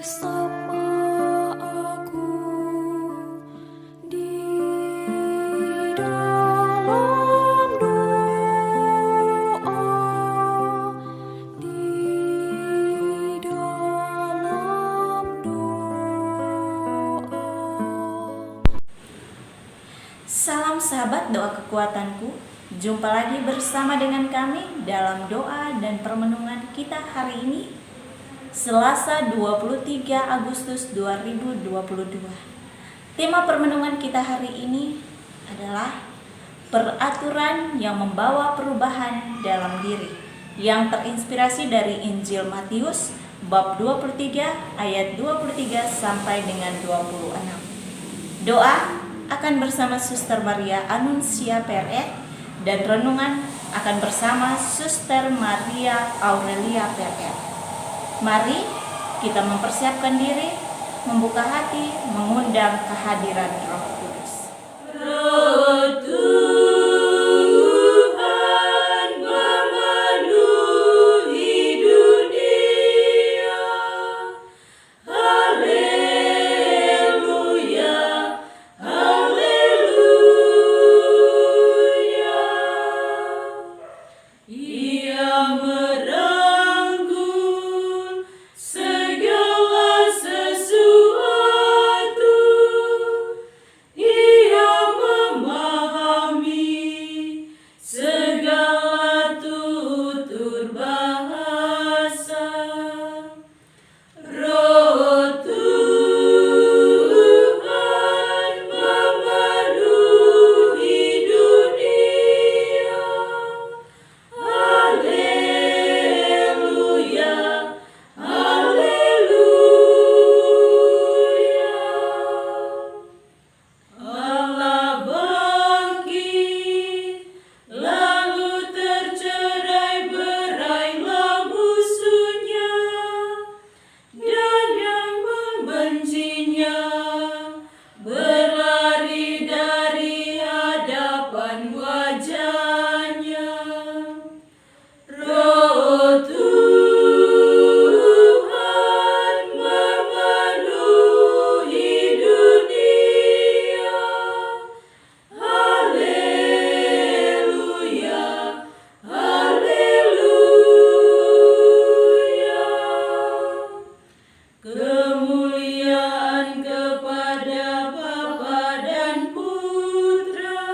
bersama aku di dalam doa, di dalam doa. Salam sahabat doa kekuatanku. Jumpa lagi bersama dengan kami dalam doa dan permenungan kita hari ini, Selasa 23 Agustus 2022. Tema permenungan kita hari ini adalah peraturan yang membawa perubahan dalam diri, yang terinspirasi dari Injil Matius bab 23 ayat 23 sampai dengan 26. Doa akan bersama Suster Maria Anuncia PRR, dan renungan akan bersama Suster Maria Aurelia PRR. Mari kita mempersiapkan diri, membuka hati, mengundang kehadiran Roh Kudus. Roh Tuhan memenuhi dunia. Haleluya, haleluya. Ia merangkul segala sesuatu. Ia memahami segala tutur bahasa. Roh Tuhan memenuhi dunia. Haleluya, haleluya. Allah bangkit, lalu tercerai-berailah musuhnya, dan yang membencinya berlari dari hadapan wajahnya. Roh Tuhan memenuhi dunia. Haleluya, haleluya. Kemuliaan kepada Bapa dan Putra,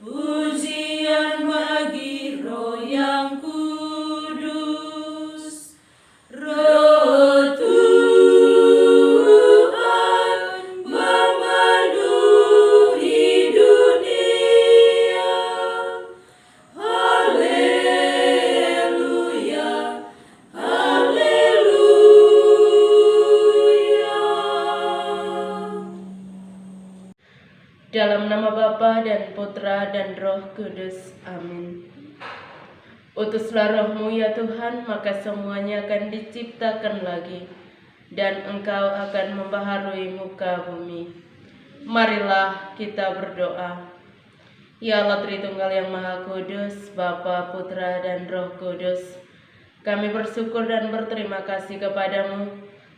pujian bagi Roh yang kudus. Roh Tuhan memenuhi dunia. Haleluya, haleluya. Dalam nama Bapa dan Putra dan Roh Kudus. Amin. Utuslah Roh-Mu ya Tuhan, maka semuanya akan diciptakan lagi, dan Engkau akan membaharui muka bumi. Marilah kita berdoa. Ya Allah Tritunggal yang Maha Kudus, Bapa, Putra, dan Roh Kudus, kami bersyukur dan berterima kasih kepadamu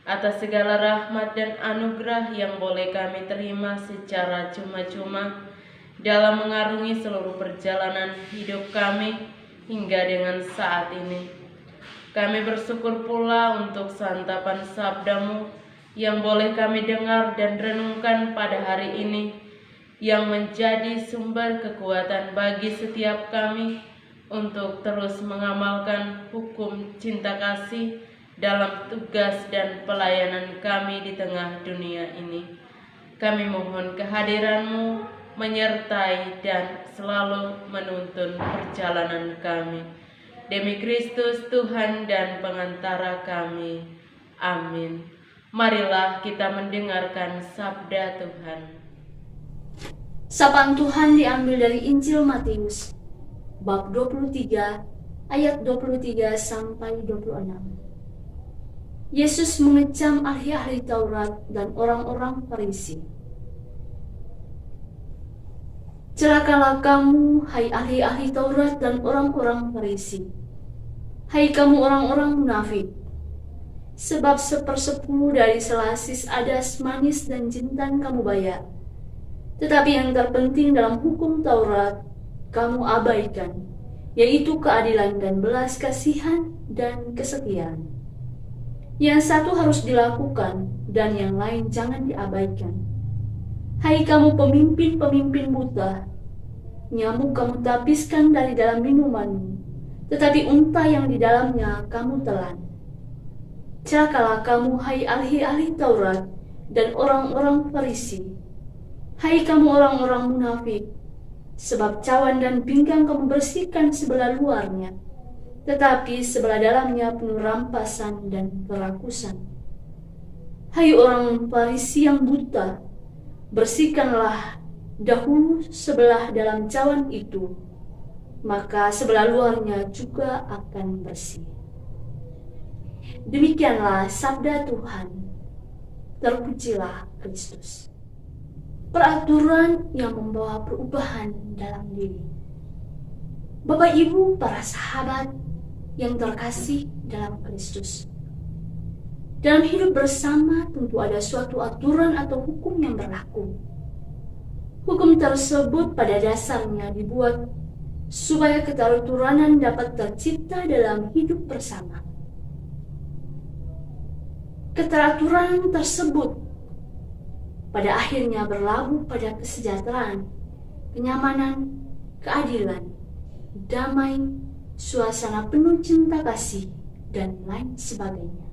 atas segala rahmat dan anugerah yang boleh kami terima secara cuma-cuma dalam mengarungi seluruh perjalanan hidup kami hingga dengan saat ini. Kami bersyukur pula untuk santapan sabdamu yang boleh kami dengar dan renungkan pada hari ini, yang menjadi sumber kekuatan bagi setiap kami untuk terus mengamalkan hukum cinta kasih dalam tugas dan pelayanan kami di tengah dunia ini. Kami mohon kehadiran-Mu menyertai dan selalu menuntun perjalanan kami. Demi Kristus Tuhan dan pengantara kami. Amin. Marilah kita mendengarkan sabda Tuhan. Sapaan Tuhan diambil dari Injil Matius bab 23 ayat 23 sampai 26. Yesus mengecam ahli-ahli Taurat dan orang-orang Farisi. Celakalah kamu, hai ahli-ahli Taurat dan orang-orang Farisi. Hai kamu orang-orang munafik, sebab 1/10 dari selasis adas manis dan jintan kamu bayar. Tetapi yang terpenting dalam hukum Taurat kamu abaikan, yaitu keadilan dan belas kasihan dan kesetiaan. Yang satu harus dilakukan dan yang lain jangan diabaikan. Hai kamu pemimpin-pemimpin buta, nyamuk kamu tapiskan dari dalam minumanmu, tetapi unta yang di dalamnya kamu telan. Celakalah kamu, hai ahli-ahli Taurat dan orang-orang Farisi, hai kamu orang-orang munafik, sebab cawan dan pinggang kamu bersihkan sebelah luarnya, tetapi sebelah dalamnya penuh rampasan dan kerakusan. Hai orang Farisi yang buta, bersihkanlah dahulu sebelah dalam cawan itu, maka sebelah luarnya juga akan bersih. Demikianlah sabda Tuhan. Terpujilah Kristus. Peraturan yang membawa perubahan dalam diri. Bapak Ibu, para sahabat yang terkasih dalam Kristus, dalam hidup bersama tentu ada suatu aturan atau hukum yang berlaku. Hukum tersebut pada dasarnya dibuat supaya keteraturan dapat tercipta dalam hidup bersama. Keteraturan tersebut pada akhirnya berlabuh pada kesejahteraan, kenyamanan, keadilan, damai, suasana penuh cinta kasih, dan lain sebagainya.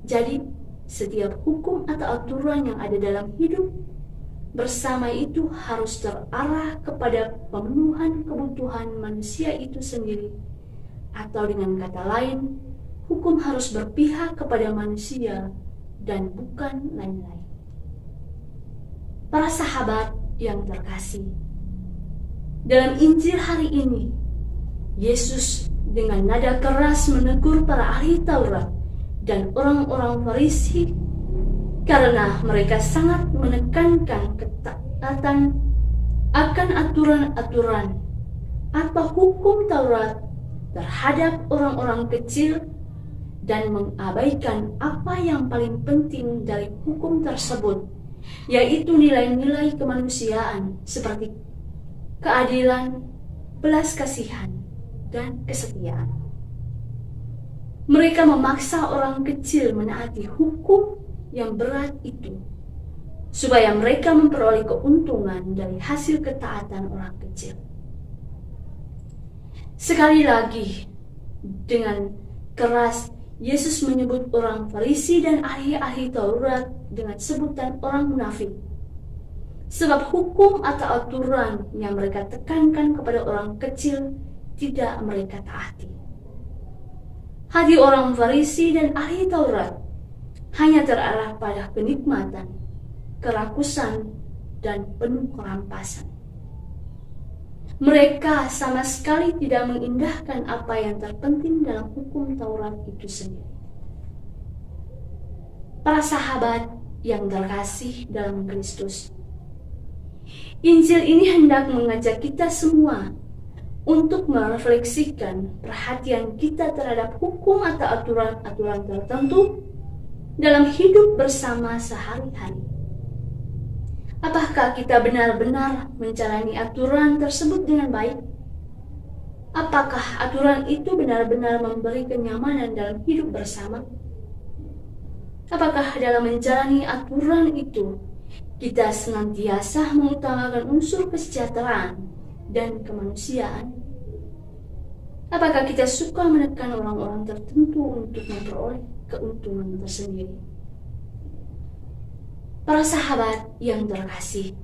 Jadi, setiap hukum atau aturan yang ada dalam hidup bersama itu harus terarah kepada pemenuhan kebutuhan manusia itu sendiri, atau dengan kata lain, hukum harus berpihak kepada manusia dan bukan lain-lain. Para sahabat yang terkasih, dalam Injil hari ini, Yesus dengan nada keras menegur para ahli Taurat dan orang-orang Farisi karena mereka sangat menekankan ketaatan akan aturan-aturan atau hukum Taurat terhadap orang-orang kecil dan mengabaikan apa yang paling penting dari hukum tersebut, yaitu nilai-nilai kemanusiaan seperti keadilan, belas kasihan, dan kesetiaan. Mereka memaksa orang kecil menaati hukum yang berat itu, supaya mereka memperoleh keuntungan dari hasil ketaatan orang kecil. Sekali lagi, dengan keras Yesus menyebut orang Farisi dan ahli-ahli Taurat dengan sebutan orang munafik. Sebab hukum atau aturan yang mereka tekankan kepada orang kecil tidak mereka taati. Hati orang Farisi dan ahli Taurat hanya terarah pada kenikmatan, kerakusan, dan penuh kerampasan. Mereka sama sekali tidak mengindahkan apa yang terpenting dalam hukum Taurat itu sendiri. Para sahabat yang terkasih dalam Kristus, Injil ini hendak mengajak kita semua untuk merefleksikan perhatian kita terhadap hukum atau aturan-aturan tertentu dalam hidup bersama sehari-hari. Apakah kita benar-benar menjalani aturan tersebut dengan baik? Apakah aturan itu benar-benar memberi kenyamanan dalam hidup bersama? Apakah dalam menjalani aturan itu kita senantiasa mengutamakan unsur kesejahteraan dan kemanusiaan? Apakah kita suka menekan orang-orang tertentu untuk memperoleh keuntungan tersendiri? Para sahabat yang terkasih,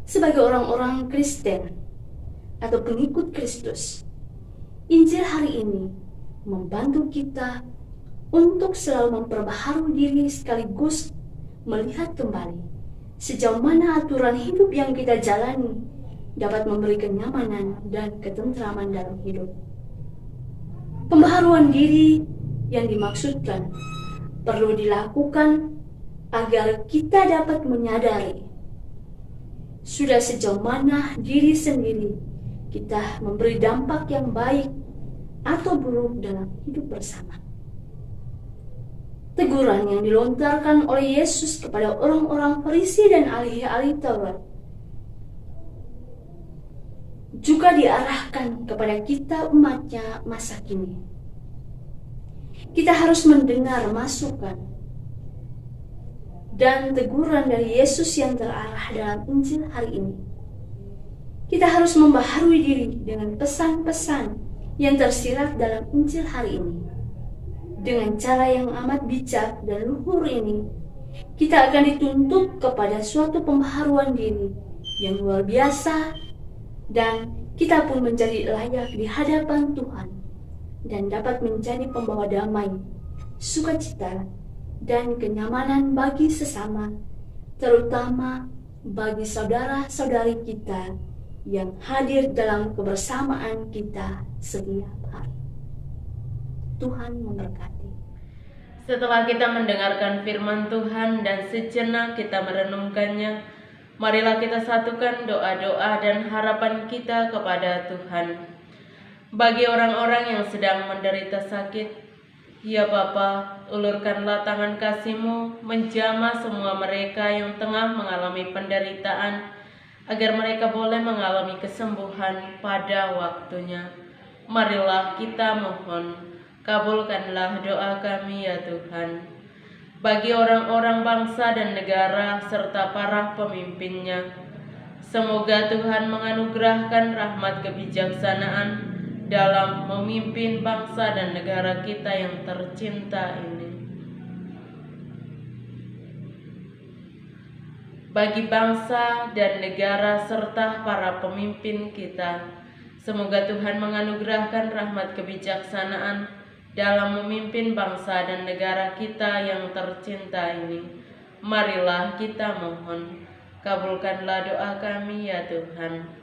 sebagai orang-orang Kristen atau pengikut Kristus, Injil hari ini membantu kita untuk selalu memperbaharui diri sekaligus melihat kembali sejauh mana aturan hidup yang kita jalani dapat memberi kenyamanan dan ketentraman dalam hidup. Pembaharuan diri yang dimaksudkan perlu dilakukan agar kita dapat menyadari sudah sejauh mana diri sendiri kita memberi dampak yang baik atau buruk dalam hidup bersama. teguran yang dilontarkan oleh Yesus kepada orang-orang Farisi dan ahli-ahli Taurat juga diarahkan kepada kita umatnya masa kini. Kita harus mendengar masukan dan teguran dari Yesus yang terarah dalam Injil hari ini. Kita harus membaharui diri dengan pesan-pesan yang tersirat dalam Injil hari ini. Dengan cara yang amat bijak dan luhur ini, kita akan dituntut kepada suatu pembaharuan diri yang luar biasa, dan kita pun menjadi layak di hadapan Tuhan dan dapat menjadi pembawa damai, sukacita, dan kenyamanan bagi sesama, terutama bagi saudara-saudari kita yang hadir dalam kebersamaan kita setiap hari. Tuhan memberkati. Setelah kita mendengarkan firman Tuhan dan sejenak kita merenungkannya, marilah kita satukan doa-doa dan harapan kita kepada Tuhan. Bagi orang-orang yang sedang menderita sakit, ya Bapa, ulurkanlah tangan kasih-Mu menjamah semua mereka yang tengah mengalami penderitaan, agar mereka boleh mengalami kesembuhan pada waktunya. Marilah kita mohon, kabulkanlah doa kami ya Tuhan. Bagi orang-orang bangsa dan negara serta para pemimpinnya, semoga Tuhan menganugerahkan rahmat kebijaksanaan dalam memimpin bangsa dan negara kita yang tercinta ini. Bagi bangsa dan negara serta para pemimpin kita, semoga Tuhan menganugerahkan rahmat kebijaksanaan dalam memimpin bangsa dan negara kita yang tercinta ini. Marilah kita mohon, kabulkanlah doa kami ya Tuhan.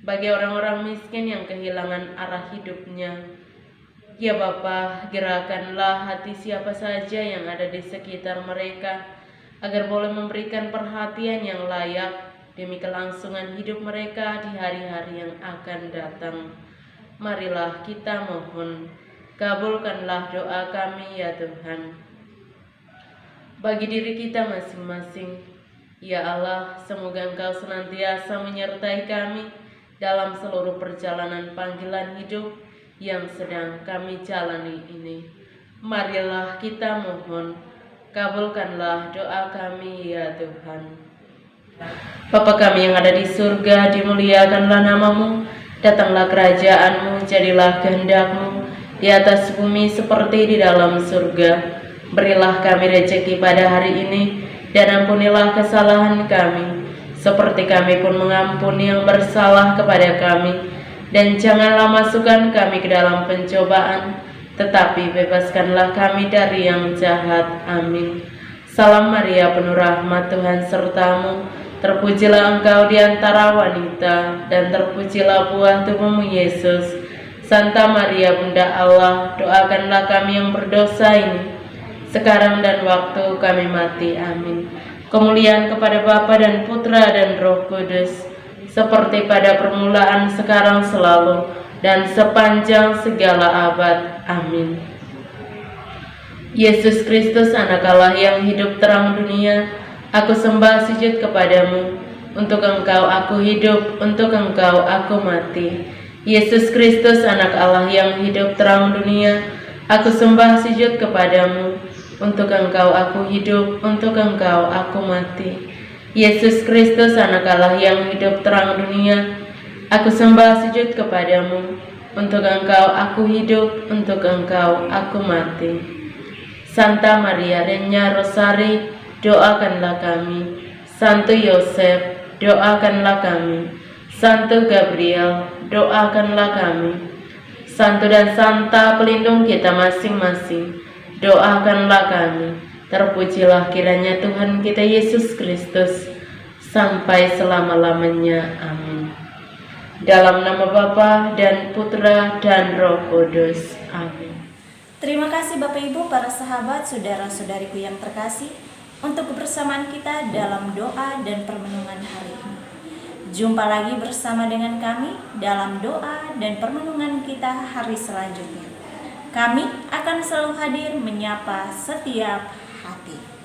Bagi orang-orang miskin yang kehilangan arah hidupnya, ya Bapa, gerakanlah hati siapa saja yang ada di sekitar mereka, agar boleh memberikan perhatian yang layak demi kelangsungan hidup mereka di hari-hari yang akan datang. Marilah kita mohon, kabulkanlah doa kami ya Tuhan. Bagi diri kita masing-masing, ya Allah, semoga Engkau senantiasa menyertai kami dalam seluruh perjalanan panggilan hidup yang sedang kami jalani ini. Marilah kita mohon, kabulkanlah doa kami ya Tuhan. Bapa kami yang ada di surga, dimuliakanlah nama-Mu, datanglah kerajaan-Mu, jadilah kehendak-Mu di atas bumi seperti di dalam surga. Berilah kami rezeki pada hari ini, dan ampunilah kesalahan kami, seperti kami pun mengampuni yang bersalah kepada kami. Dan janganlah masukkan kami ke dalam pencobaan, tetapi bebaskanlah kami dari yang jahat. Amin. Salam Maria, penuh rahmat, Tuhan sertamu. Terpujilah engkau di antara wanita, dan terpujilah buah tubuhmu Yesus. Santa Maria, Bunda Allah, doakanlah kami yang berdosa ini, sekarang dan waktu kami mati. Amin. Kemuliaan kepada Bapa dan Putra dan Roh Kudus, seperti pada permulaan, sekarang, selalu, dan sepanjang segala abad. Amin. Yesus Kristus, Anak Allah yang hidup terang dunia, aku sembah sujud kepadamu. Untuk Engkau aku hidup, untuk Engkau aku mati. Yesus Kristus, Anak Allah yang hidup terang dunia, aku sembah sujud kepadamu. Untuk Engkau aku hidup, untuk Engkau aku mati. Yesus Kristus, Anak Allah yang hidup terang dunia, aku sembah sujud kepadamu. Untuk Engkau aku hidup, untuk Engkau aku mati. Santa Maria Regna Rosari, doakanlah kami. Santo Yosef, doakanlah kami. Santo Gabriel, doakanlah kami. Santo dan Santa pelindung kita masing-masing, doakanlah kami. Terpujilah kiranya Tuhan kita Yesus Kristus sampai selama-lamanya. Amin. Dalam nama Bapa dan Putra dan Roh Kudus. Amin. Terima kasih Bapak Ibu, para sahabat, saudara-saudariku yang terkasih, untuk kebersamaan kita dalam doa dan permenungan hari ini. Jumpa lagi bersama dengan kami dalam doa dan permenungan kita hari selanjutnya. Kami akan selalu hadir menyapa setiap hati.